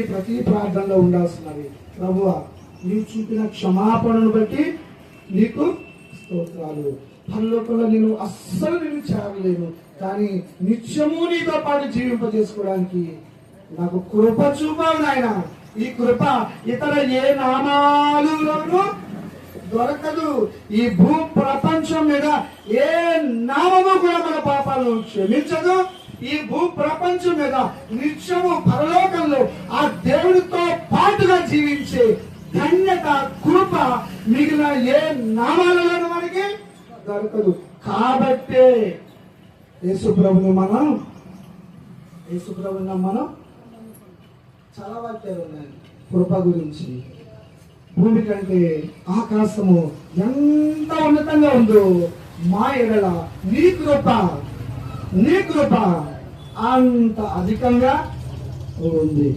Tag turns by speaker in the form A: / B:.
A: ప్రతి ప్రార్థనలో ఉండాల్సినవి. ప్రభువా, నీవు చూపిన క్షమాపణను బట్టి నీకు స్తోత్రాలు. పరలోకంలో నేను అస్సలు నేను చేరలేను, కానీ నిత్యము నీతో పాటు జీవింపజేసుకోవడానికి నాకు కృప చూపావు నాయన. ఈ కృప ఇతర ఏ నామాలులోనూ దొరకదు. ఈ భూ ప్రపంచం మీద ఏ నామము కూడా మన పాపాలను క్షమించదు. ఈ భూ ప్రపంచం మీద నిత్యము పరలోకంలో ఆ దేవుడితో పాటుగా జీవించే ధన్యత, కృప మిగిలిన ఏ నామాలలోనూ మనకి దొరకదు. కాబట్టే యేసుప్రభుని మనం చాలా వాక్యాలు ఉన్నాయి కృప గురించి. భూమి కంటే ఆకాశము ఎంత ఉన్నతంగా ఉందో మా ఎడల నీ కృప అంత అధికంగా ఉంది.